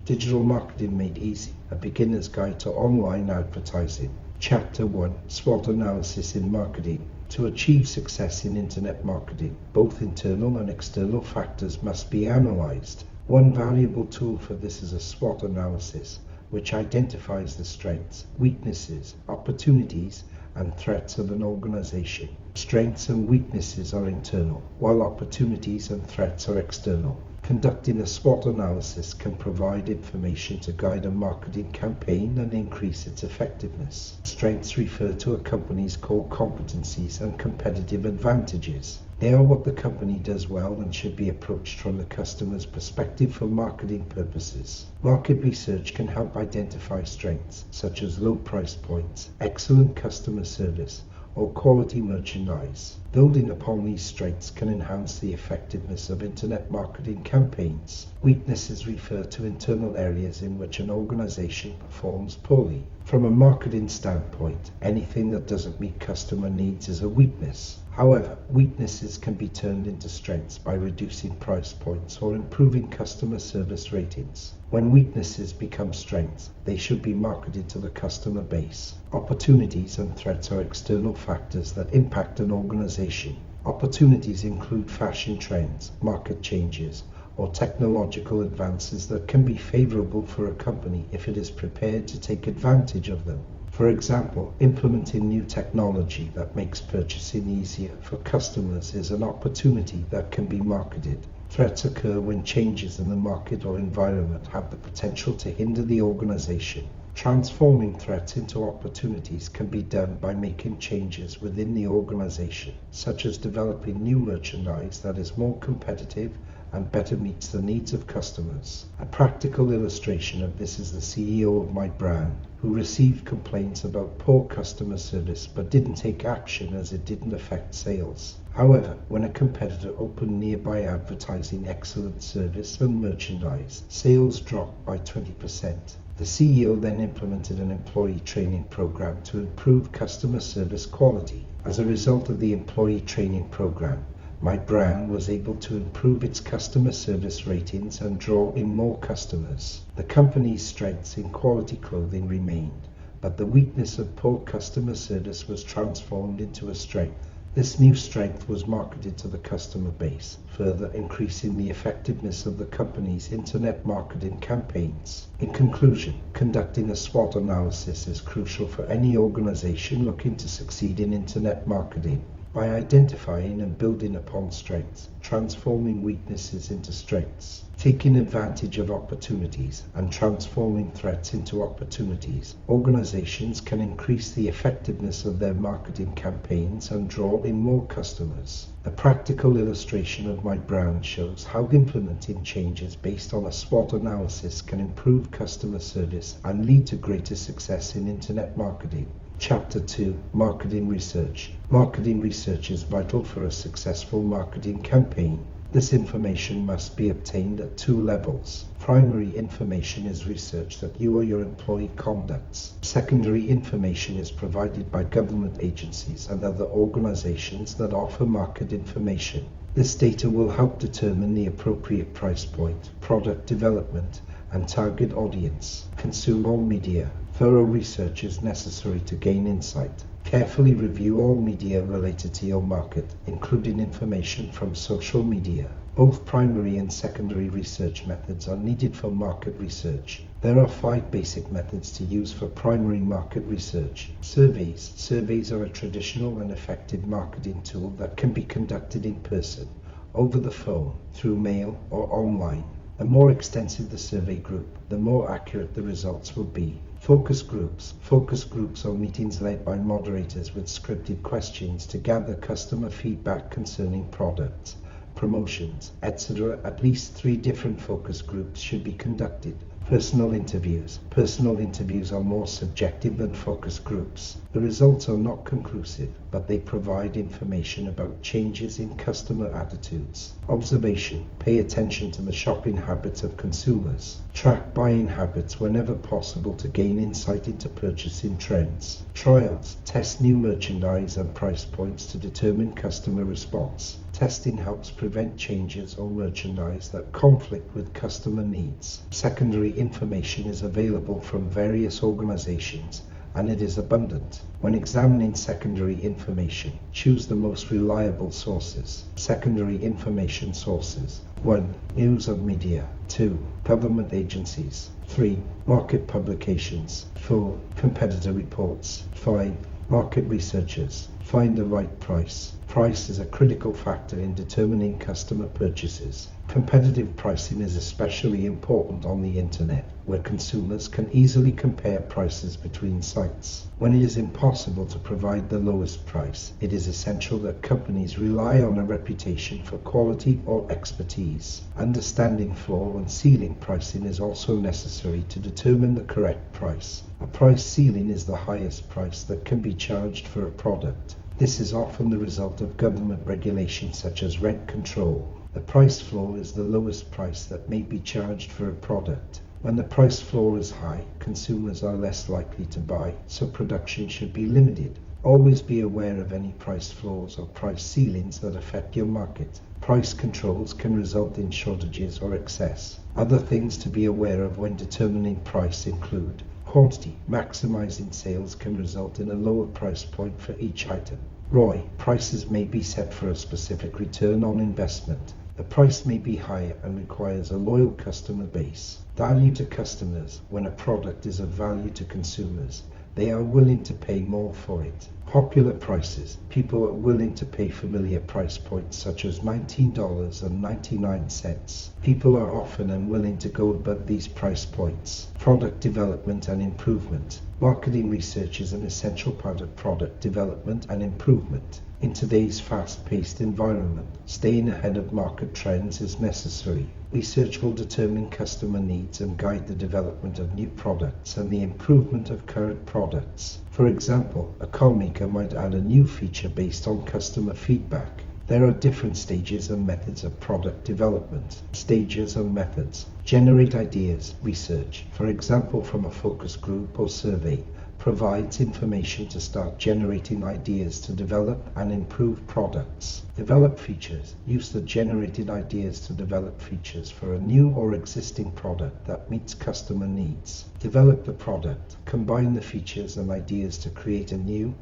Digital Marketing Made Easy, a beginner's guide to online advertising. Chapter 1, SWOT Analysis in Marketing. To achieve success in internet marketing, both internal and external factors must be analyzed. One valuable tool for this is a SWOT analysis, which identifies the strengths, weaknesses, opportunities, and threats of an organization. Strengths and weaknesses are internal, while opportunities and threats are external. Conducting a SWOT analysis can provide information to guide a marketing campaign and increase its effectiveness. Strengths refer to a company's core competencies and competitive advantages. They are what the company does well and should be approached from the customer's perspective for marketing purposes. Market research can help identify strengths such as low price points, excellent customer service, or quality merchandise. Building upon these strengths can enhance the effectiveness of internet marketing campaigns. Weaknesses refer to internal areas in which an organization performs poorly. From a marketing standpoint, anything that doesn't meet customer needs is a weakness. However, weaknesses can be turned into strengths by reducing price points or improving customer service ratings. When weaknesses become strengths, they should be marketed to the customer base. Opportunities and threats are external factors that impact an organization. Opportunities include fashion trends, market changes, or technological advances that can be favorable for a company if it is prepared to take advantage of them. For example, implementing new technology that makes purchasing easier for customers is an opportunity that can be marketed. Threats occur when changes in the market or environment have the potential to hinder the organization. Transforming threats into opportunities can be done by making changes within the organization, such as developing new merchandise that is more competitive and better meets the needs of customers. A practical illustration of this is the CEO of my brand, who received complaints about poor customer service but didn't take action as it didn't affect sales. However, when a competitor opened nearby advertising excellent service and merchandise, sales dropped by 20%. The CEO then implemented an employee training program to improve customer service quality. As a result of the employee training program, my brand was able to improve its customer service ratings and draw in more customers. The company's strengths in quality clothing remained, but the weakness of poor customer service was transformed into a strength. This new strength was marketed to the customer base, further increasing the effectiveness of the company's internet marketing campaigns. In conclusion, conducting a SWOT analysis is crucial for any organization looking to succeed in internet marketing. By identifying and building upon strengths, transforming weaknesses into strengths, taking advantage of opportunities, and transforming threats into opportunities, organizations can increase the effectiveness of their marketing campaigns and draw in more customers. A practical illustration of my brand shows how implementing changes based on a SWOT analysis can improve customer service and lead to greater success in internet marketing. Chapter 2, Marketing Research. Marketing research is vital for a successful marketing campaign. This information must be obtained at two levels. Primary information is research that you or your employee conducts. Secondary information is provided by government agencies and other organizations that offer market information. This data will help determine the appropriate price point, product development, and target audience. Consume all media. Thorough research is necessary to gain insight. Carefully review all media related to your market, including information from social media. Both primary and secondary research methods are needed for market research. There are 5 basic methods to use for primary market research. Surveys. Surveys are a traditional and effective marketing tool that can be conducted in person, over the phone, through mail, or online. The more extensive the survey group, the more accurate the results will be. Focus groups. Focus groups are meetings led by moderators with scripted questions to gather customer feedback concerning products, promotions, etc. At least 3 different focus groups should be conducted. Personal interviews. Personal interviews are more subjective than focus groups. The results are not conclusive, but but they provide information about changes in customer attitudes. Observation. Pay attention to the shopping habits of consumers. Track buying habits whenever possible to gain insight into purchasing trends. Trials. Test new merchandise and price points to determine customer response. Testing helps prevent changes or merchandise that conflict with customer needs. Secondary information is available from various organizations, and it is abundant. When examining secondary information, choose the most reliable sources. Secondary information sources. 1. News and media. 2. Government agencies. 3. Market publications. 4. Competitor reports. 5. Market researchers. Find the right price. Price is a critical factor in determining customer purchases. Competitive pricing is especially important on the internet, where consumers can easily compare prices between sites. When it is impossible to provide the lowest price, it is essential that companies rely on a reputation for quality or expertise. Understanding floor and ceiling pricing is also necessary to determine the correct price. A price ceiling is the highest price that can be charged for a product. This is often the result of government regulations such as rent control. The price floor is the lowest price that may be charged for a product. When the price floor is high, consumers are less likely to buy, so production should be limited. Always be aware of any price floors or price ceilings that affect your market. Price controls can result in shortages or excess. Other things to be aware of when determining price include quantity. Maximizing sales can result in a lower price point for each item. ROI. Prices may be set for a specific return on investment. The price may be higher and requires a loyal customer base. Value to customers. When a product is of value to consumers, they are willing to pay more for it. Popular prices. People are willing to pay familiar price points such as $19.99. People are often unwilling to go above these price points. Product development and improvement. Marketing research is an essential part of product development and improvement. In today's fast-paced environment, staying ahead of market trends is necessary. Research will determine customer needs and guide the development of new products and the improvement of current products. For example, a car maker might add a new feature based on customer feedback. There are different stages and methods of product development. Stages and methods. Generate ideas. Research, for example from a focus group or survey, provides information to start generating ideas to develop and improve products. Develop features. Use the generated ideas to develop features for a new or existing product that meets customer needs. Develop the product. Combine the features and ideas to create a new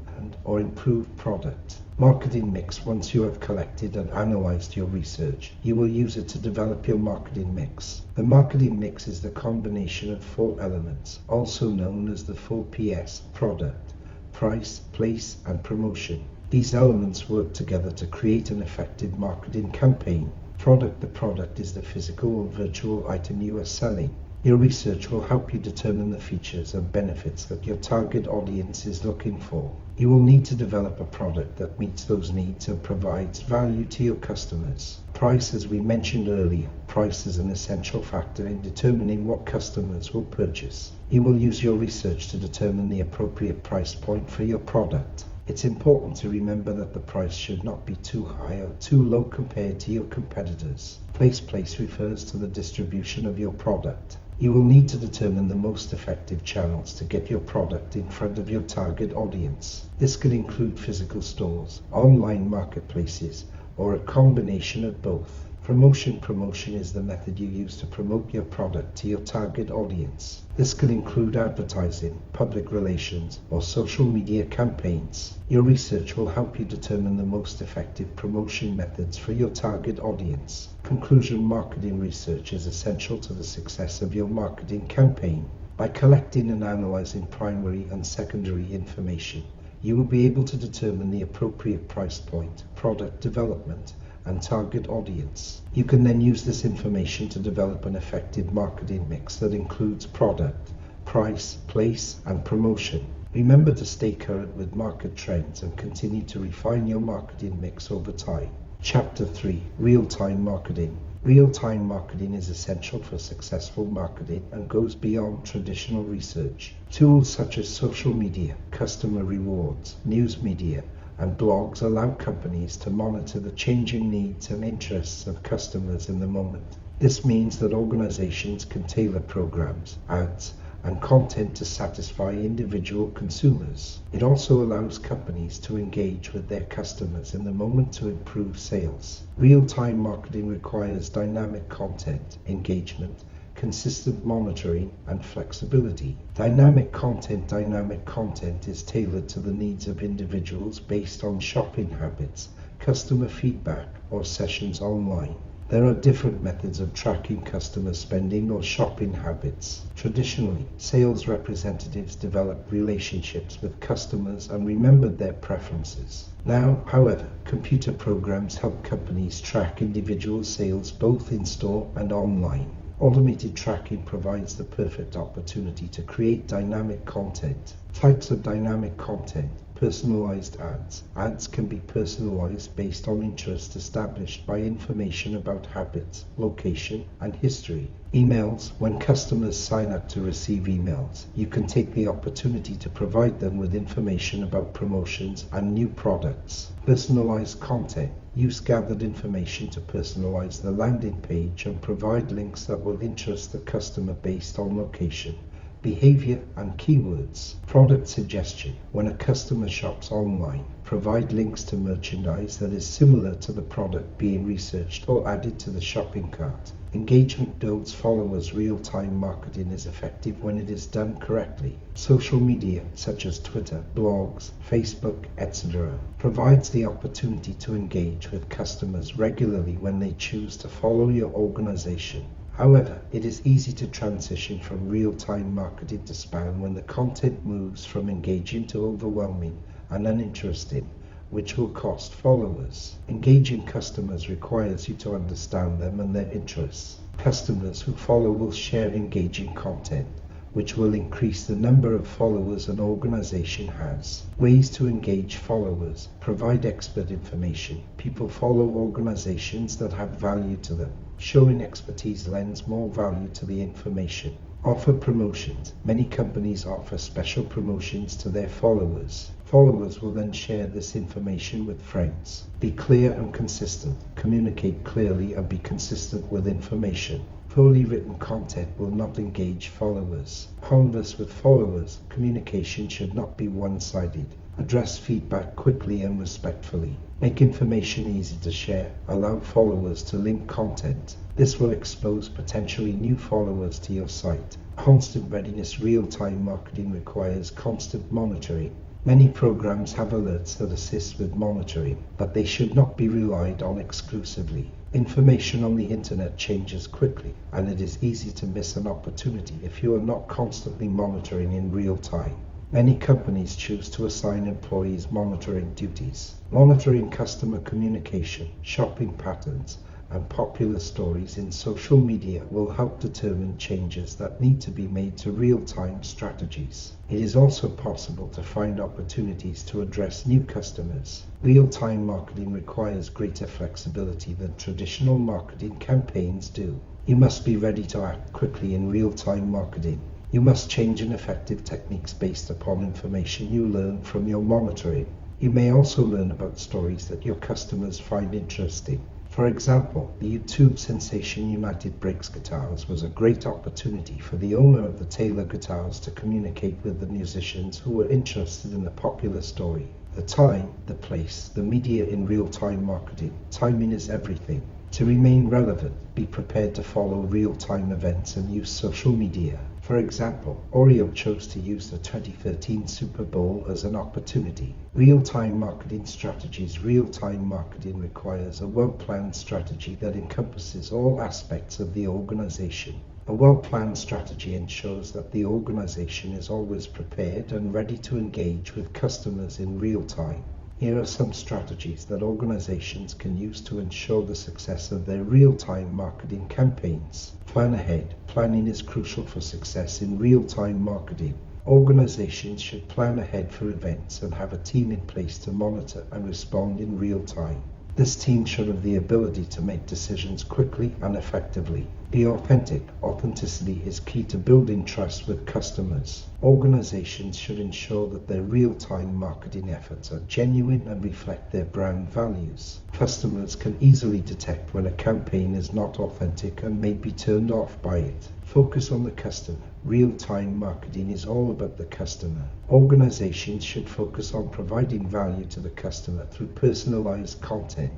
or improved product. Marketing mix. Once you have collected and analyzed your research, you will use it to develop your marketing mix. The marketing mix is the combination of 4 elements, also known as the 4Ps: product, price, place, and promotion. These elements work together to create an effective marketing campaign. Product. The product is the physical or virtual item you are selling. Your research will help you determine the features and benefits that your target audience is looking for. You will need to develop a product that meets those needs and provides value to your customers. Price. As we mentioned earlier, price is an essential factor in determining what customers will purchase. You will use your research to determine the appropriate price point for your product. It's important to remember that the price should not be too high or too low compared to your competitors. Place. Place refers to the distribution of your product. You will need to determine the most effective channels to get your product in front of your target audience. This could include physical stores, online marketplaces, or a combination of both. Promotion. Promotion is the method you use to promote your product to your target audience. This could include advertising, public relations, or social media campaigns. Your research will help you determine the most effective promotion methods for your target audience. Conclusion. Marketing research is essential to the success of your marketing campaign. By collecting and analyzing primary and secondary information, you will be able to determine the appropriate price point, product development, and target audience. You can then use this information to develop an effective marketing mix that includes product, price, place, and promotion. Remember to stay current with market trends and continue to refine your marketing mix over time. Chapter 3. Real-time marketing. Real-time marketing is essential for successful marketing and goes beyond traditional research. Tools such as social media, customer rewards, news media, and blogs allow companies to monitor the changing needs and interests of customers in the moment. This means that organizations can tailor programs, ads, and content to satisfy individual consumers. It also allows companies to engage with their customers in the moment to improve sales. Real-time marketing requires dynamic content, engagement, consistent monitoring, and flexibility. Dynamic content is tailored to the needs of individuals based on shopping habits, customer feedback, or sessions online. There are different methods of tracking customer spending or shopping habits. Traditionally, sales representatives developed relationships with customers and remembered their preferences. Now, however, computer programs help companies track individual sales both in-store and online. Automated tracking provides the perfect opportunity to create dynamic content. Types of dynamic content. Personalized ads. Ads can be personalized based on interest established by information about habits, location, and history. Emails. When customers sign up to receive emails, you can take the opportunity to provide them with information about promotions and new products. Personalized content. Use gathered information to personalize the landing page and provide links that will interest the customer based on location, behavior, and keywords. Product suggestion. When a customer shops online, provide links to merchandise that is similar to the product being researched or added to the shopping cart. Engagement builds followers. Real-time marketing is effective when it is done correctly. Social media, such as Twitter, blogs, Facebook, etc., provides the opportunity to engage with customers regularly when they choose to follow your organization. However, it is easy to transition from real-time marketing to spam when the content moves from engaging to overwhelming and uninteresting, which will cost followers. Engaging customers requires you to understand them and their interests. Customers who follow will share engaging content, which will increase the number of followers an organization has. Ways to engage followers. Provide expert information. People follow organizations that have value to them. Showing expertise lends more value to the information. Offer promotions. Many companies offer special promotions to their followers. Followers will then share this information with friends. Be clear and consistent. Communicate clearly and be consistent with information. Poorly written content will not engage followers. Converse with followers. Communication should not be one-sided. Address feedback quickly and respectfully. Make information easy to share. Allow followers to link content. This will expose potentially new followers to your site. Constant readiness. Real-time marketing requires constant monitoring. Many programs have alerts that assist with monitoring, but they should not be relied on exclusively. Information on the internet changes quickly, and it is easy to miss an opportunity if you are not constantly monitoring in real time. Many companies choose to assign employees monitoring duties. Monitoring customer communication, shopping patterns, and popular stories in social media will help determine changes that need to be made to real-time strategies. It is also possible to find opportunities to address new customers. Real-time marketing requires greater flexibility than traditional marketing campaigns do. You must be ready to act quickly in real-time marketing. You must change ineffective techniques based upon information you learn from your monitoring. You may also learn about stories that your customers find interesting. For example, the YouTube sensation United Brakes Guitars was a great opportunity for the owner of the Taylor guitars to communicate with the musicians who were interested in the popular story. The time, the place, the media in real-time marketing. Timing is everything. To remain relevant, be prepared to follow real-time events and use social media. For example, Oreo chose to use the 2013 Super Bowl as an opportunity. Real-time marketing strategies. Real-time marketing requires a well-planned strategy that encompasses all aspects of the organization. A well-planned strategy ensures that the organization is always prepared and ready to engage with customers in real time. Here are some strategies that organizations can use to ensure the success of their real-time marketing campaigns. Plan ahead. Planning is crucial for success in real-time marketing. Organizations should plan ahead for events and have a team in place to monitor and respond in real time. This team should have the ability to make decisions quickly and effectively. Be authentic. Authenticity is key to building trust with customers. Organizations should ensure that their real-time marketing efforts are genuine and reflect their brand values. Customers can easily detect when a campaign is not authentic and may be turned off by it. Focus on the customer. Real-time marketing is all about the customer. Organizations should focus on providing value to the customer through personalized content,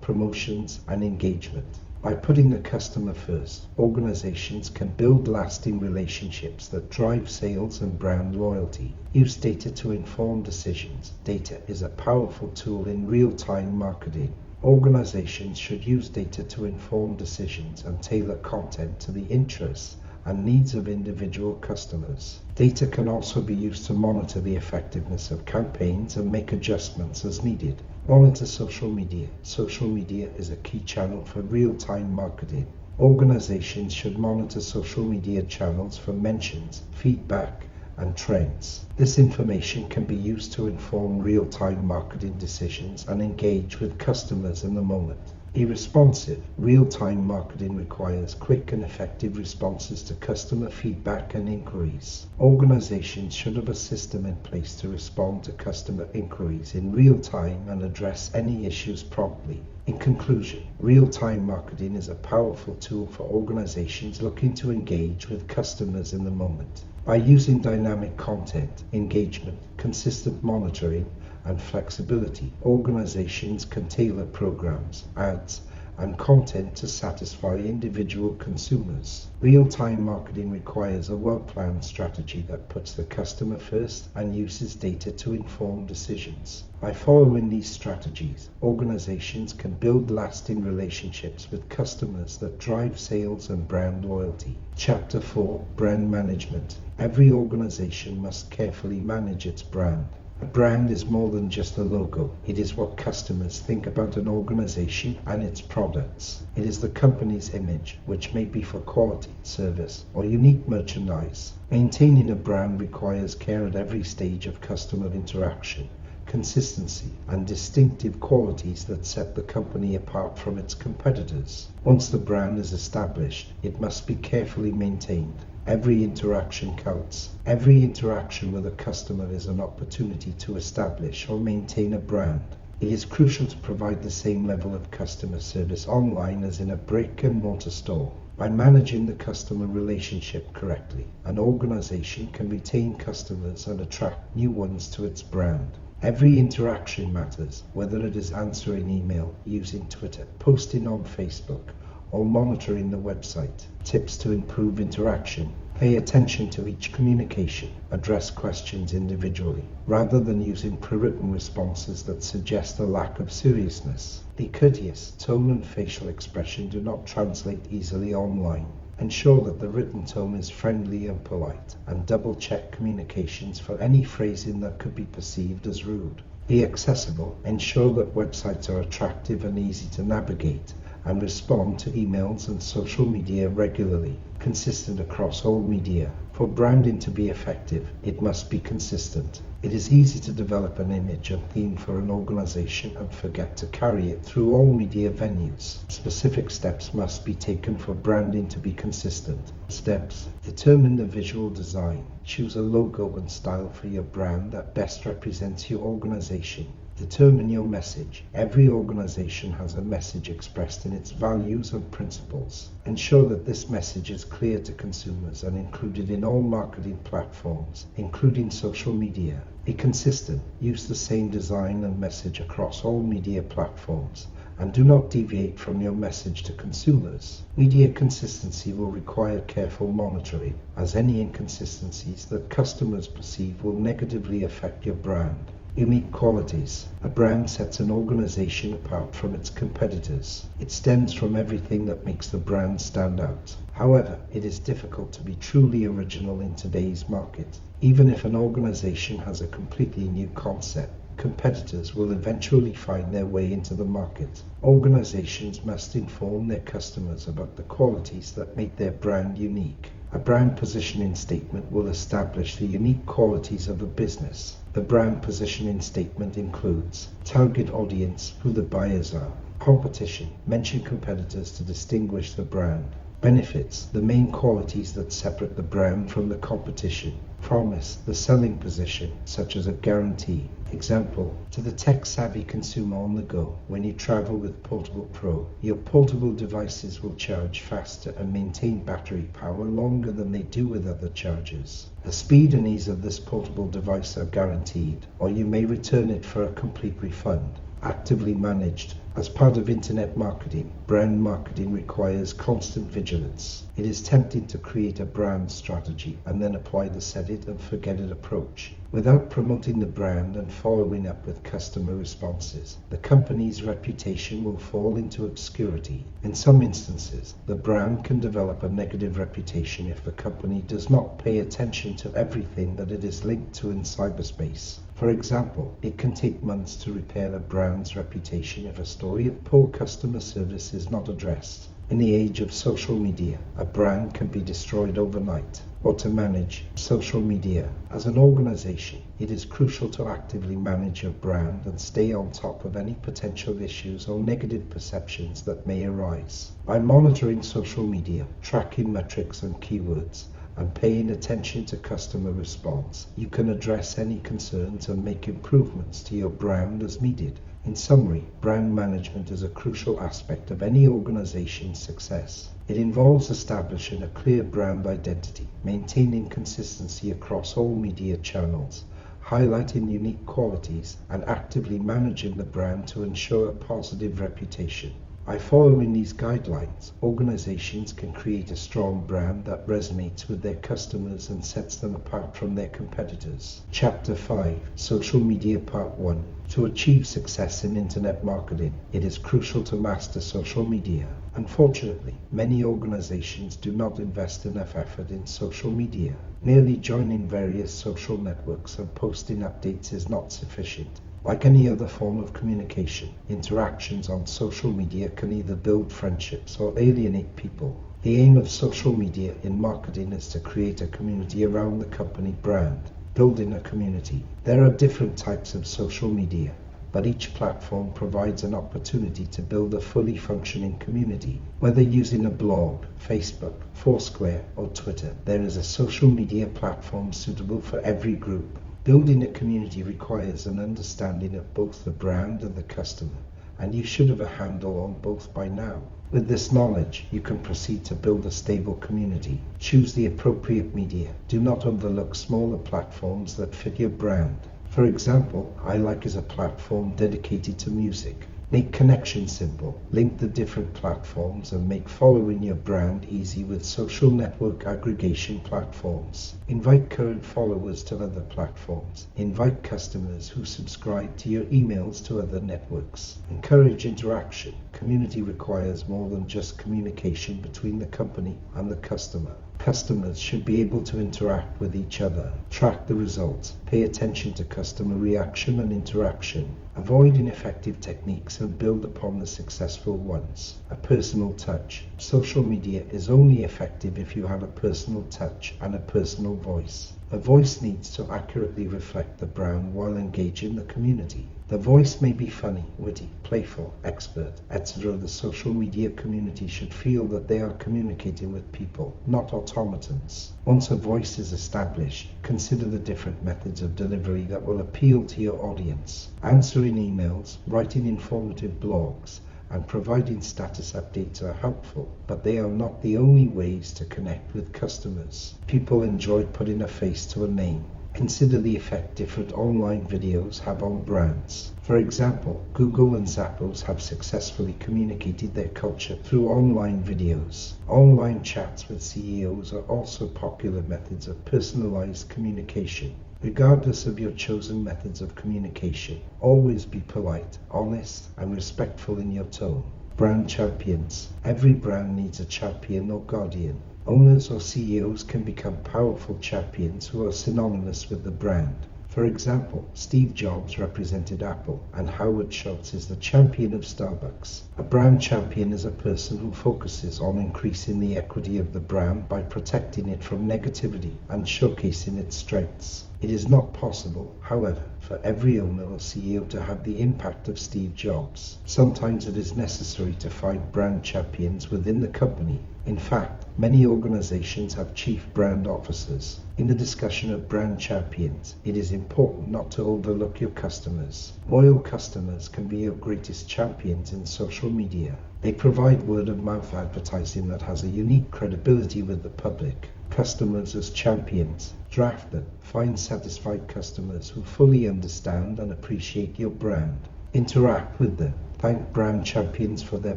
promotions, and engagement. By putting the customer first, organizations can build lasting relationships that drive sales and brand loyalty. Use data to inform decisions. Data is a powerful tool in real-time marketing. Organizations should use data to inform decisions and tailor content to the interests and needs of individual customers. Data can also be used to monitor the effectiveness of campaigns and make adjustments as needed. Monitor social media. Social media is a key channel for real-time marketing. Organizations should monitor social media channels for mentions, feedback, and trends. This information can be used to inform real-time marketing decisions and engage with customers in the moment. Be responsive. Real-time marketing requires quick and effective responses to customer feedback and inquiries. Organizations should have a system in place to respond to customer inquiries in real time and address any issues promptly. In conclusion, real-time marketing is a powerful tool for organizations looking to engage with customers in the moment. By using dynamic content, engagement, consistent monitoring, and flexibility, organizations can tailor programs, ads, and content to satisfy individual consumers. Real-time marketing requires a well-planned strategy that puts the customer first and uses data to inform decisions. By following these strategies, organizations can build lasting relationships with customers that drive sales and brand loyalty. Chapter 4: Brand Management. Every organization must carefully manage its brand. A brand is more than just a logo. It is what customers think about an organization and its products. It is the company's image, which may be for quality, service, or unique merchandise. Maintaining a brand requires care at every stage of customer interaction, consistency, and distinctive qualities that set the company apart from its competitors. Once the brand is established, it must be carefully maintained. Every interaction counts. Every interaction with a customer is an opportunity to establish or maintain a brand. It is crucial to provide the same level of customer service online as in a brick-and-mortar store. By managing the customer relationship correctly, an organization can retain customers and attract new ones to its brand. Every interaction matters, whether it is answering email, using Twitter, posting on Facebook, or monitoring the website. Tips to improve interaction. Pay attention to each communication. Address questions individually, rather than using pre-written responses that suggest a lack of seriousness. Be courteous. Tone and facial expression do not translate easily online. Ensure that the written tone is friendly and polite, and double-check communications for any phrasing that could be perceived as rude. Be accessible. Ensure that websites are attractive and easy to navigate, and respond to emails and social media regularly. Consistent across all media. For branding to be effective, it must be consistent. It is easy to develop an image and theme for an organization and forget to carry it through all media venues. Specific steps must be taken for branding to be consistent. Steps: determine the visual design. Choose a logo and style for your brand that best represents your organization. Determine your message. Every organization has a message expressed in its values and principles. Ensure that this message is clear to consumers and included in all marketing platforms, including social media. Be consistent. Use the same design and message across all media platforms, and do not deviate from your message to consumers. Media consistency will require careful monitoring, as any inconsistencies that customers perceive will negatively affect your brand. Unique qualities. A brand sets an organization apart from its competitors. It stems from everything that makes the brand stand out. However, it is difficult to be truly original in today's market. Even if an organization has a completely new concept, competitors will eventually find their way into the market. Organizations must inform their customers about the qualities that make their brand unique. A brand positioning statement will establish the unique qualities of a business. The brand positioning statement includes target audience, who the buyers are, competition, mention competitors to distinguish the brand, Benefits: the main qualities that separate the brand from the competition. Promise: the selling position, such as a guarantee. Example: to the tech-savvy consumer on the go, when you travel with Portable Pro, your portable devices will charge faster and maintain battery power longer than they do with other chargers. The speed and ease of this portable device are guaranteed, or you may return it for a complete refund. Actively managed. As part of internet marketing, brand marketing requires constant vigilance. It is tempting to create a brand strategy and then apply the set it and forget it approach, without promoting the brand and following up with customer responses. The company's reputation will fall into obscurity. In some instances, the brand can develop a negative reputation if the company does not pay attention to everything that it is linked to in cyberspace. For example, it can take months to repair a brand's reputation if a story of poor customer service is not addressed. In the age of social media, a brand can be destroyed overnight. Or to manage social media. As an organization, it is crucial to actively manage your brand and stay on top of any potential issues or negative perceptions that may arise. By monitoring social media, tracking metrics and keywords, and paying attention to customer response, you can address any concerns and make improvements to your brand as needed. In summary, brand management is a crucial aspect of any organization's success. It involves establishing a clear brand identity, maintaining consistency across all media channels, highlighting unique qualities, and actively managing the brand to ensure a positive reputation. By following these guidelines, organizations can create a strong brand that resonates with their customers and sets them apart from their competitors. Chapter 5: Social Media Part 1. To achieve success in internet marketing, it is crucial to master social media. Unfortunately, many organizations do not invest enough effort in social media. Merely joining various social networks and posting updates is not sufficient. Like any other form of communication, interactions on social media can either build friendships or alienate people. The aim of social media in marketing is to create a community around the company brand. Building a community. There are different types of social media, but each platform provides an opportunity to build a fully functioning community. Whether using a blog, Facebook, Foursquare, or Twitter, there is a social media platform suitable for every group. Building a community requires an understanding of both the brand and the customer, and you should have a handle on both by now. With this knowledge, you can proceed to build a stable community. Choose the appropriate media. Do not overlook smaller platforms that fit your brand. For example, iLike is a platform dedicated to music. Make connections simple. Link the different platforms and make following your brand easy with social network aggregation platforms. Invite current followers to other platforms. Invite customers who subscribe to your emails to other networks. Encourage interaction. Community requires more than just communication between the company and the customer. Customers should be able to interact with each other. Track the results. Pay attention to customer reaction and interaction. Avoid ineffective techniques and build upon the successful ones. A personal touch. Social media is only effective if you have a personal touch and a personal voice. The voice needs to accurately reflect the brand while engaging the community. The voice may be funny, witty, playful, expert, etc. The social media community should feel that they are communicating with people, not automatons. Once a voice is established, consider the different methods of delivery that will appeal to your audience. Answering emails, writing informative blogs, and providing status updates are helpful, but they are not the only ways to connect with customers. People enjoy putting a face to a name. Consider the effect different online videos have on brands. For example, Google and Zappos have successfully communicated their culture through online videos. Online chats with CEOs are also popular methods of personalized communication. Regardless of your chosen methods of communication, always be polite, honest, and respectful in your tone. Brand champions. Every brand needs a champion or guardian. Owners or CEOs can become powerful champions who are synonymous with the brand. For example, Steve Jobs represented Apple, and Howard Schultz is the champion of Starbucks. A brand champion is a person who focuses on increasing the equity of the brand by protecting it from negativity and showcasing its strengths. It is not possible, however, for for every owner or CEO to have the impact of Steve Jobs. Sometimes it is necessary to find brand champions within the company. In fact, many organizations have chief brand officers. In the discussion of brand champions, it is important not to overlook your customers. Loyal customers can be your greatest champions in social media. They provide word-of-mouth advertising that has a unique credibility with the public. Customers as champions. Draft them. Find satisfied customers who fully understand and appreciate your brand. Interact with them. Thank brand champions for their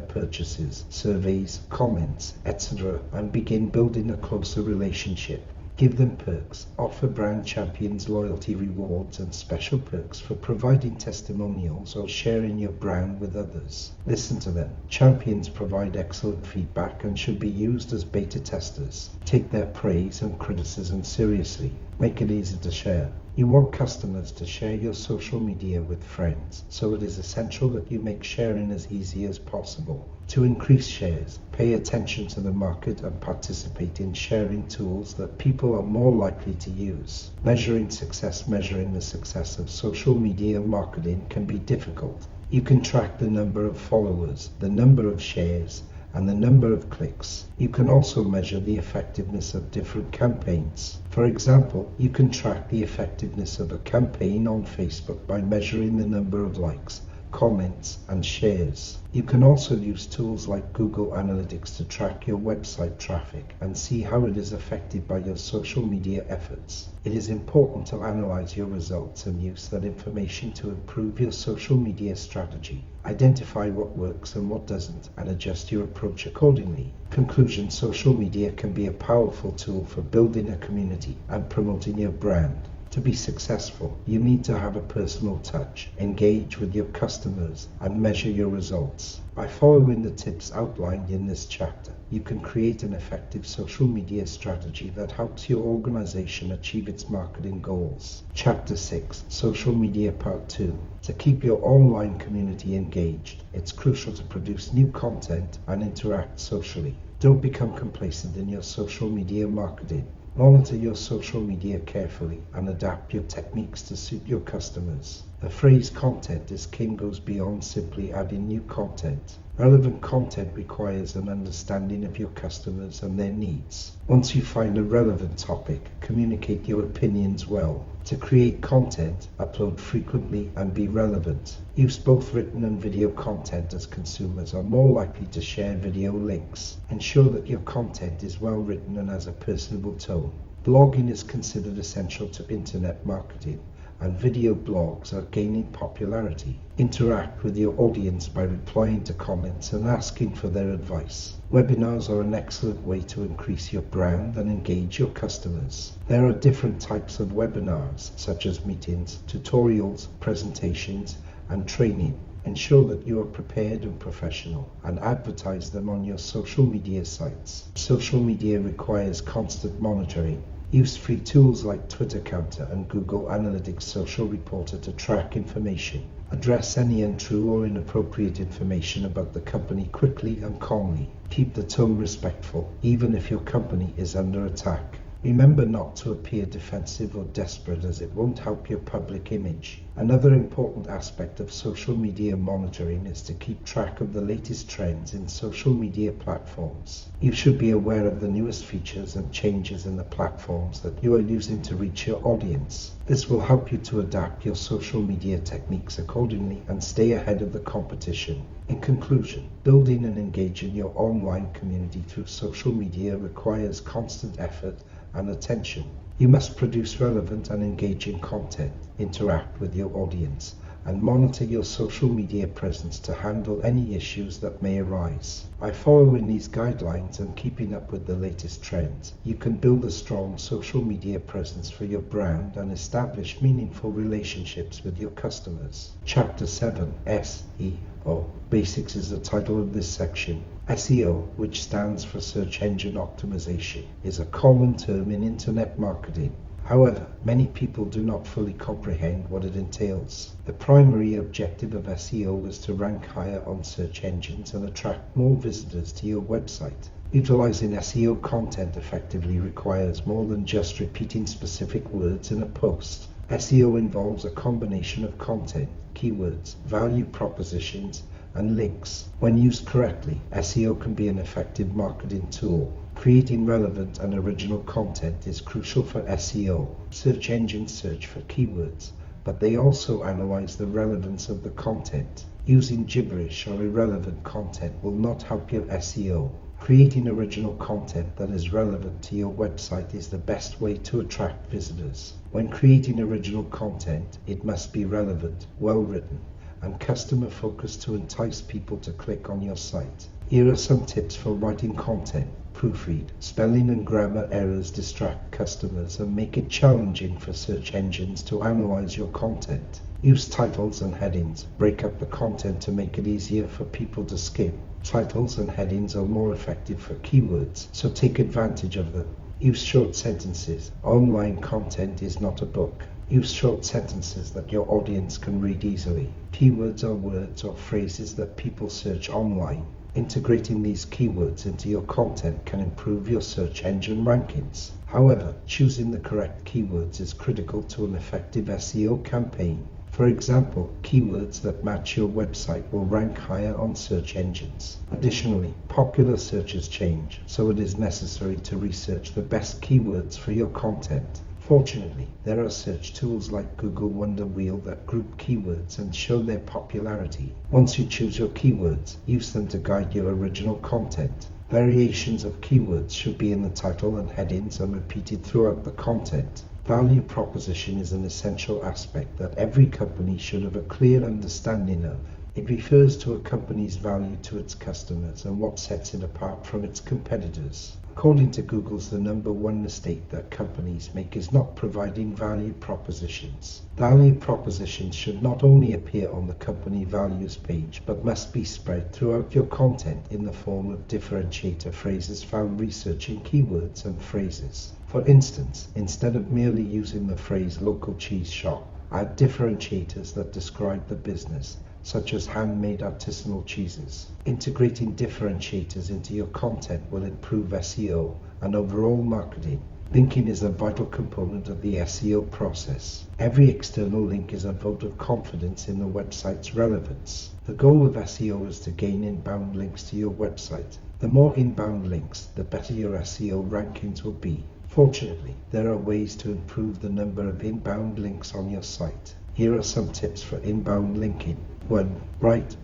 purchases, surveys, comments, etc., and begin building a closer relationship. Give them perks. Offer brand champions loyalty rewards and special perks for providing testimonials or sharing your brand with others. Listen to them. Champions provide excellent feedback and should be used as beta testers. Take their praise and criticism seriously. Make it easy to share. You want customers to share your social media with friends, so it is essential that you make sharing as easy as possible. To increase shares, pay attention to the market and participate in sharing tools that people are more likely to use. Measuring the success of social media marketing can be difficult. You can track the number of followers, the number of shares, and the number of clicks. You can also measure the effectiveness of different campaigns. For example, you can track the effectiveness of a campaign on Facebook by measuring the number of likes, comments, and shares. You can also use tools like Google Analytics to track your website traffic and see how it is affected by your social media efforts. It is important to analyze your results and use that information to improve your social media strategy. Identify what works and what doesn't, and adjust your approach accordingly. Conclusion: social media can be a powerful tool for building a community and promoting your brand. To be successful, you need to have a personal touch, engage with your customers, and measure your results. By following the tips outlined in this chapter, you can create an effective social media strategy that helps your organization achieve its marketing goals. Chapter 6, Social Media Part 2. To keep your online community engaged, it's crucial to produce new content and interact socially. Don't become complacent in your social media marketing. Monitor your social media carefully and adapt your techniques to suit your customers. The phrase "content is king" goes beyond simply adding new content. Relevant content requires an understanding of your customers and their needs. Once you find a relevant topic, communicate your opinions well. To create content, upload frequently and be relevant. Use both written and video content, as consumers are more likely to share video links. Ensure that your content is well written and has a personable tone. Blogging is considered essential to internet marketing, and video blogs are gaining popularity. Interact with your audience by replying to comments and asking for their advice. Webinars are an excellent way to increase your brand and engage your customers. There are different types of webinars, such as meetings, tutorials, presentations, and training. Ensure that you are prepared and professional, and advertise them on your social media sites. Social media requires constant monitoring. Use free tools like Twitter Counter and Google Analytics Social Reporter to track information. Address any untrue or inappropriate information about the company quickly and calmly. Keep the tone respectful, even if your company is under attack. Remember not to appear defensive or desperate, as it won't help your public image. Another important aspect of social media monitoring is to keep track of the latest trends in social media platforms. You should be aware of the newest features and changes in the platforms that you are using to reach your audience. This will help you to adapt your social media techniques accordingly and stay ahead of the competition. In conclusion, building and engaging your online community through social media requires constant effort and attention. You must produce relevant and engaging content, interact with your audience, and monitor your social media presence to handle any issues that may arise. By following these guidelines and keeping up with the latest trends, you can build a strong social media presence for your brand and establish meaningful relationships with your customers. Chapter 7, SEO. Basics is the title of this section. SEO, which stands for Search Engine Optimization, is a common term in internet marketing. However, many people do not fully comprehend what it entails. The primary objective of SEO is to rank higher on search engines and attract more visitors to your website. Utilizing SEO content effectively requires more than just repeating specific words in a post. SEO involves a combination of content, keywords, value propositions, and links. When used correctly, SEO can be an effective marketing tool. Creating relevant and original content is crucial for SEO. Search engines search for keywords, but they also analyze the relevance of the content. Using gibberish or irrelevant content will not help your SEO. Creating original content that is relevant to your website is the best way to attract visitors. When creating original content, it must be relevant, well written, and customer focused to entice people to click on your site. Here are some tips for writing content. Proofread. Spelling and grammar errors distract customers and make it challenging for search engines to analyze your content. Use titles and headings. Break up the content to make it easier for people to skim. Titles and headings are more effective for keywords, so take advantage of them. Use short sentences. Online content is not a book. Use short sentences that your audience can read easily. Keywords are words or phrases that people search online. Integrating these keywords into your content can improve your search engine rankings. However, choosing the correct keywords is critical to an effective SEO campaign. For example, keywords that match your website will rank higher on search engines. Additionally, popular searches change, so it is necessary to research the best keywords for your content. Fortunately, there are search tools like Google Wonder Wheel that group keywords and show their popularity. Once you choose your keywords, use them to guide your original content. Variations of keywords should be in the title and headings and repeated throughout the content. Value proposition is an essential aspect that every company should have a clear understanding of. It refers to a company's value to its customers and what sets it apart from its competitors. According to Google, the number one mistake that companies make is not providing value propositions. Value propositions should not only appear on the company values page, but must be spread throughout your content in the form of differentiator phrases found researching keywords and phrases. For instance, instead of merely using the phrase local cheese shop, add differentiators that describe the business, such as handmade artisanal cheeses. Integrating differentiators into your content will improve SEO and overall marketing. Linking is a vital component of the SEO process. Every external link is a vote of confidence in the website's relevance. The goal of SEO is to gain inbound links to your website. The more inbound links, the better your SEO rankings will be. Fortunately, there are ways to improve the number of inbound links on your site. Here are some tips for inbound linking. 1.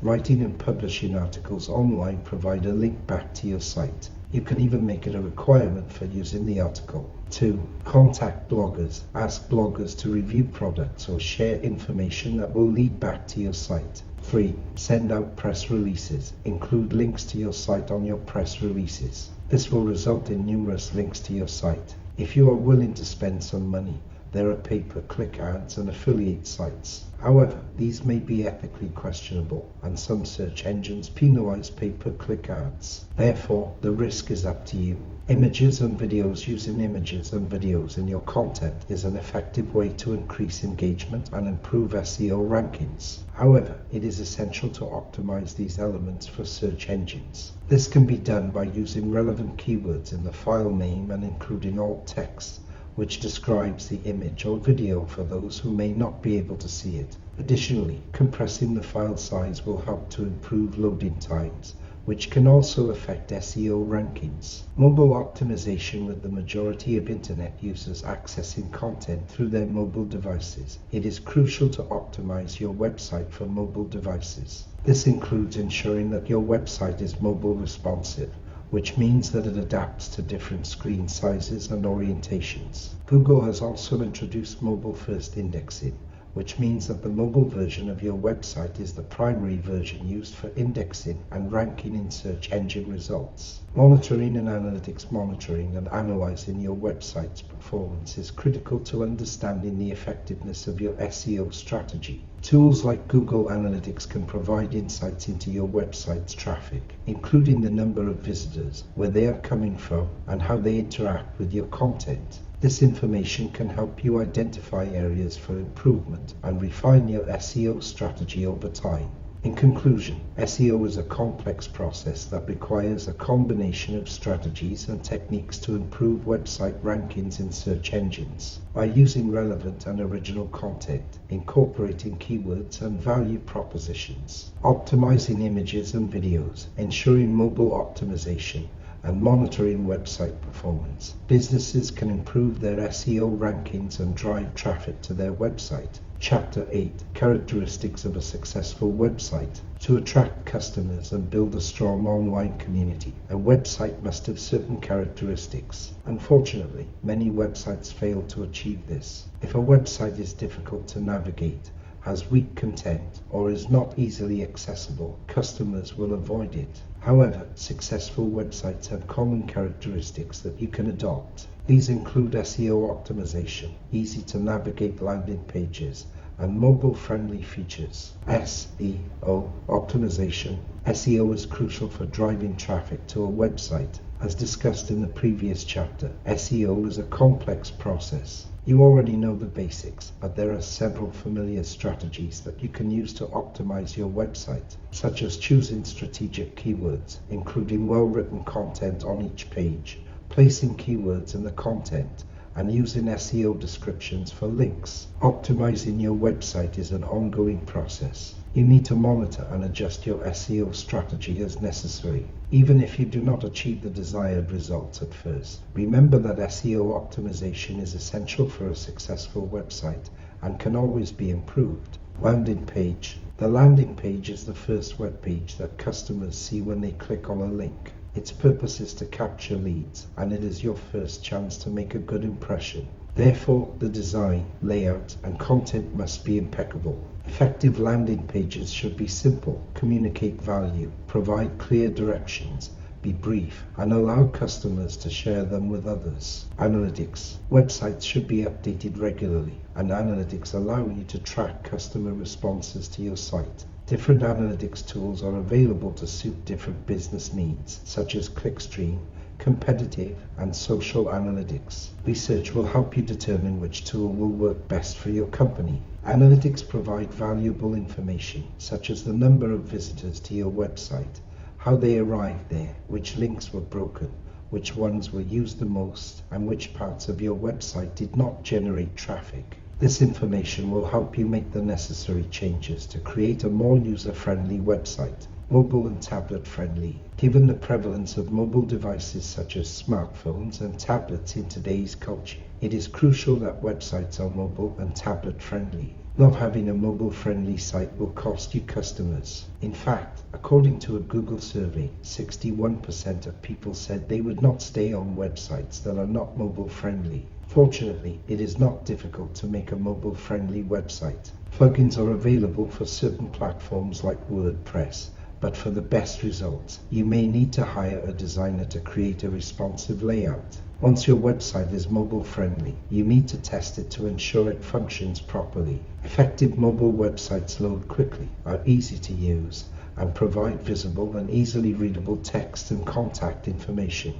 Writing and publishing articles online provide a link back to your site. You can even make it a requirement for using the article. 2. Contact bloggers. Ask bloggers to review products or share information that will lead back to your site. 3. Send out press releases. Include links to your site on your press releases. This will result in numerous links to your site. If you are willing to spend some money, there are pay-per-click ads and affiliate sites. However, these may be ethically questionable, and some search engines penalize pay-per-click ads. Therefore, the risk is up to you. Images and videos. Using images and videos in your content is an effective way to increase engagement and improve SEO rankings. However, it is essential to optimize these elements for search engines. This can be done by using relevant keywords in the file name and including alt text, which describes the image or video for those who may not be able to see it. Additionally, compressing the file size will help to improve loading times, which can also affect SEO rankings. Mobile optimization. With the majority of internet users accessing content through their mobile devices, it is crucial to optimize your website for mobile devices. This includes ensuring that your website is mobile responsive, which means that it adapts to different screen sizes and orientations. Google has also introduced mobile-first indexing, which means that the mobile version of your website is the primary version used for indexing and ranking in search engine results. Monitoring and analytics. Monitoring and analyzing your website's performance is critical to understanding the effectiveness of your SEO strategy. Tools like Google Analytics can provide insights into your website's traffic, including the number of visitors, where they are coming from, and how they interact with your content. This information can help you identify areas for improvement and refine your SEO strategy over time. In conclusion, SEO is a complex process that requires a combination of strategies and techniques to improve website rankings in search engines. By using relevant and original content, incorporating keywords and value propositions, optimizing images and videos, ensuring mobile optimization, and monitoring website performance, businesses can improve their SEO rankings and drive traffic to their website. Chapter 8. Characteristics of a successful website. To attract customers and build a strong online community, a website must have certain characteristics. Unfortunately, many websites fail to achieve this. If a website is difficult to navigate, has weak content, or is not easily accessible, customers will avoid it. However, successful websites have common characteristics that you can adopt. These include SEO optimization, easy to navigate landing pages, and mobile-friendly features. SEO optimization. SEO is crucial for driving traffic to a website. As discussed in the previous chapter, SEO is a complex process. You already know the basics, but there are several familiar strategies that you can use to optimize your website, such as choosing strategic keywords, including well-written content on each page, placing keywords in the content, and using SEO descriptions for links. Optimizing your website is an ongoing process. You need to monitor and adjust your SEO strategy as necessary, even if you do not achieve the desired results at first. Remember that SEO optimization is essential for a successful website and can always be improved. Landing page. The landing page is the first web page that customers see when they click on a link. Its purpose is to capture leads, and it is your first chance to make a good impression. Therefore, the design, layout, and content must be impeccable. Effective landing pages should be simple, communicate value, provide clear directions, be brief, and allow customers to share them with others. Analytics. Websites should be updated regularly, and analytics allow you to track customer responses to your site. Different analytics tools are available to suit different business needs, such as clickstream, competitive, and social analytics. Research will help you determine which tool will work best for your company. Analytics provide valuable information, such as the number of visitors to your website, how they arrived there, which links were broken, which ones were used the most, and which parts of your website did not generate traffic. This information will help you make the necessary changes to create a more user-friendly website. Mobile and tablet friendly. Given the prevalence of mobile devices such as smartphones and tablets in today's culture, it is crucial that websites are mobile and tablet friendly. Not having a mobile friendly site will cost you customers. In fact, according to a Google survey, 61% of people said they would not stay on websites that are not mobile friendly. Fortunately, it is not difficult to make a mobile-friendly website. Plugins are available for certain platforms like WordPress, but for the best results, you may need to hire a designer to create a responsive layout. Once your website is mobile-friendly, you need to test it to ensure it functions properly. Effective mobile websites load quickly, are easy to use, and provide visible and easily readable text and contact information.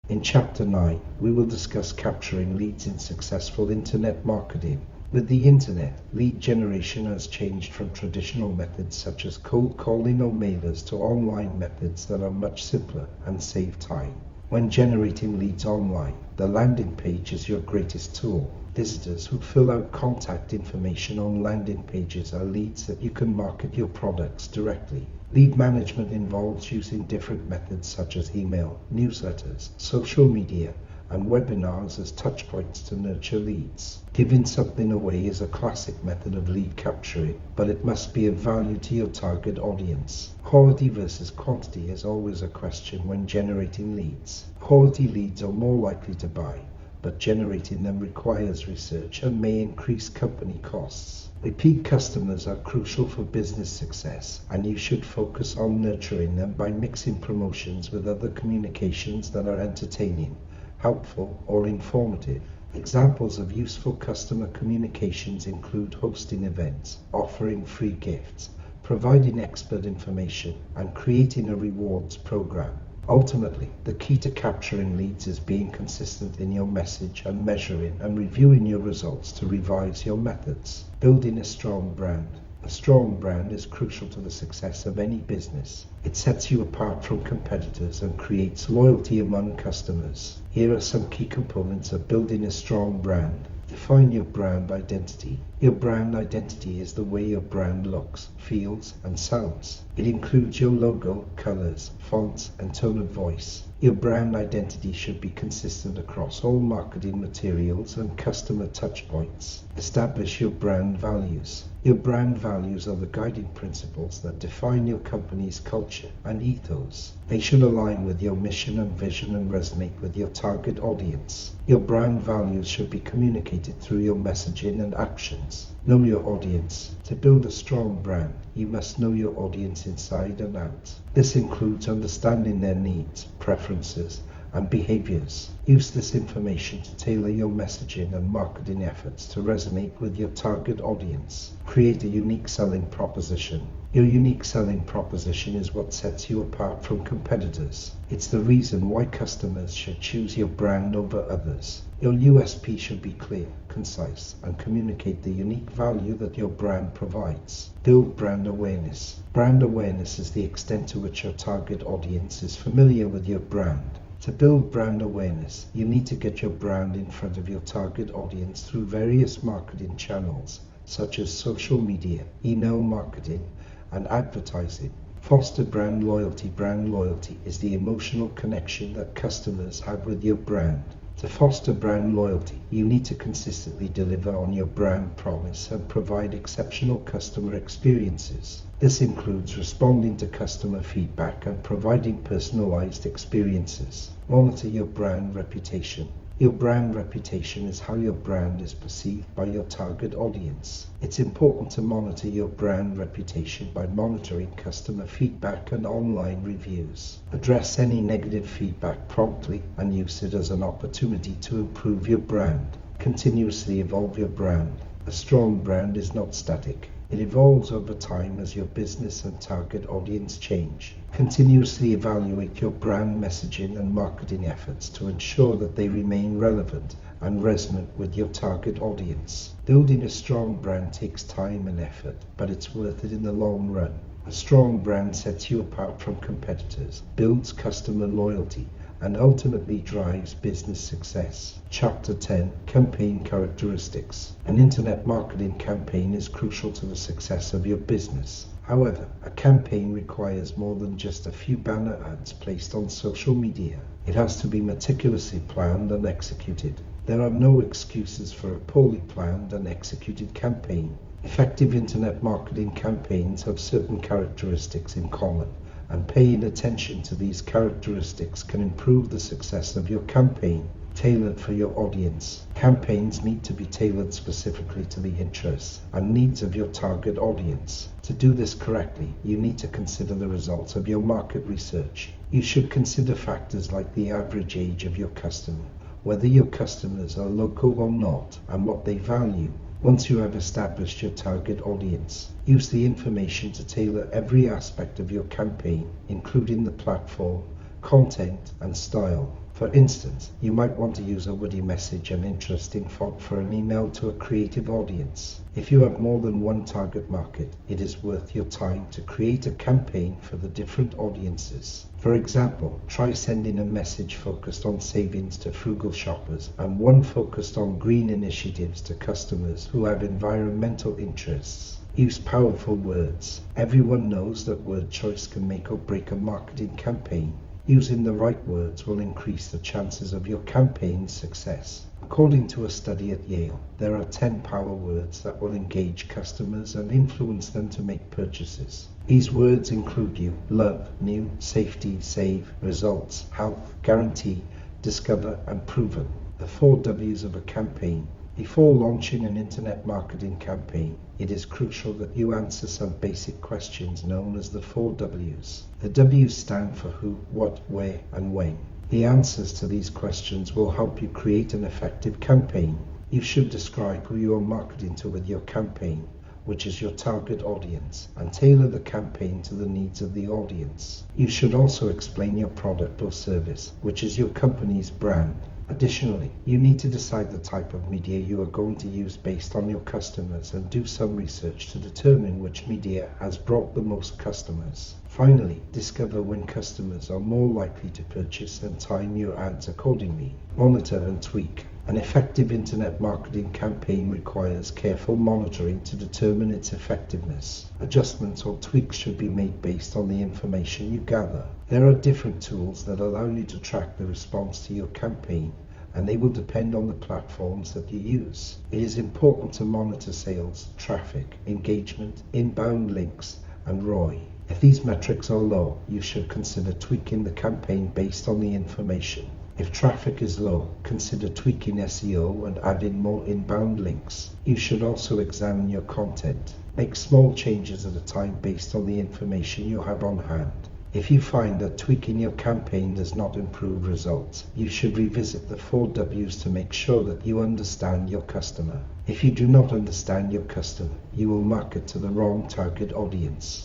In Chapter 9, we will discuss capturing leads in successful internet marketing. With the internet, lead generation has changed from traditional methods such as cold calling or mailers to online methods that are much simpler and save time. When generating leads online, the landing page is your greatest tool. Visitors who fill out contact information on landing pages are leads that you can market your products directly. Lead management involves using different methods such as email, newsletters, social media, and webinars as touchpoints to nurture leads. Giving something away is a classic method of lead capturing, but it must be of value to your target audience. Quality versus quantity is always a question when generating leads. Quality leads are more likely to buy, but generating them requires research and may increase company costs. Repeat customers are crucial for business success, and you should focus on nurturing them by mixing promotions with other communications that are entertaining, helpful, or informative. Examples of useful customer communications include hosting events, offering free gifts, providing expert information, and creating a rewards program. Ultimately, the key to capturing leads is being consistent in your message and measuring and reviewing your results to revise your methods. Building a strong brand. A strong brand is crucial to the success of any business. It sets you apart from competitors and creates loyalty among customers. Here are some key components of building a strong brand. Define your brand identity. Your brand identity is the way your brand looks, feels, and sounds. It includes your logo, colors, fonts, and tone of voice. Your brand identity should be consistent across all marketing materials and customer touchpoints. Establish your brand values. Your brand values are the guiding principles that define your company's culture and ethos. They should align with your mission and vision and resonate with your target audience. Your brand values should be communicated through your messaging and actions. Know your audience. To build a strong brand, you must know your audience inside and out. This includes understanding their needs, preferences, and behaviors. Use this information to tailor your messaging and marketing efforts to resonate with your target audience. Create a unique selling proposition. Your unique selling proposition is what sets you apart from competitors. It's the reason why customers should choose your brand over others. Your USP should be clear, concise, and communicate the unique value that your brand provides. Build brand awareness. Brand awareness is the extent to which your target audience is familiar with your brand. To build brand awareness, you need to get your brand in front of your target audience through various marketing channels, such as social media, email marketing, and advertising. Foster brand loyalty. Brand loyalty is the emotional connection that customers have with your brand. To foster brand loyalty, you need to consistently deliver on your brand promise and provide exceptional customer experiences. This includes responding to customer feedback and providing personalized experiences. Monitor your brand reputation. Your brand reputation is how your brand is perceived by your target audience. It's important to monitor your brand reputation by monitoring customer feedback and online reviews. Address any negative feedback promptly and use it as an opportunity to improve your brand. Continuously evolve your brand. A strong brand is not static. It evolves over time as your business and target audience change. Continuously evaluate your brand messaging and marketing efforts to ensure that they remain relevant and resonant with your target audience. Building a strong brand takes time and effort, but it's worth it in the long run. A strong brand sets you apart from competitors, builds customer loyalty, and ultimately drives business success. Chapter 10. Campaign Characteristics. An internet marketing campaign is crucial to the success of your business. However, a campaign requires more than just a few banner ads placed on social media. It has to be meticulously planned and executed. There are no excuses for a poorly planned and executed campaign. Effective internet marketing campaigns have certain characteristics in common, and paying attention to these characteristics can improve the success of your campaign. Tailored for your audience. Campaigns need to be tailored specifically to the interests and needs of your target audience. To do this correctly, you need to consider the results of your market research. You should consider factors like the average age of your customer, whether your customers are local or not, and what they value. Once you have established your target audience, use the information to tailor every aspect of your campaign, including the platform, content, and style. For instance, you might want to use a witty message and interesting font for an email to a creative audience. If you have more than one target market, it is worth your time to create a campaign for the different audiences. For example, try sending a message focused on savings to frugal shoppers and one focused on green initiatives to customers who have environmental interests. Use powerful words. Everyone knows that word choice can make or break a marketing campaign. Using the right words will increase the chances of your campaign's success. According to a study at Yale, there are 10 power words that will engage customers and influence them to make purchases. These words include love, new, safety, save, results, health, guarantee, discover, and proven. The 4 W's of a campaign. Before launching an internet marketing campaign, it is crucial that you answer some basic questions known as the 4 W's. The W's stand for who, what, where, and when. The answers to these questions will help you create an effective campaign. You should describe who you are marketing to with your campaign, which is your target audience, and tailor the campaign to the needs of the audience. You should also explain your product or service, which is your company's brand. Additionally, you need to decide the type of media you are going to use based on your customers and do some research to determine which media has brought the most customers. Finally, discover when customers are more likely to purchase and time your ads accordingly. Monitor and tweak. An effective internet marketing campaign requires careful monitoring to determine its effectiveness. Adjustments or tweaks should be made based on the information you gather. There are different tools that allow you to track the response to your campaign, and they will depend on the platforms that you use. It is important to monitor sales, traffic, engagement, inbound links, and ROI. If these metrics are low, you should consider tweaking the campaign based on the information. If traffic is low, consider tweaking SEO and adding more inbound links. You should also examine your content. Make small changes at a time based on the information you have on hand. If you find that tweaking your campaign does not improve results, you should revisit the 4 W's to make sure that you understand your customer. If you do not understand your customer, you will market to the wrong target audience.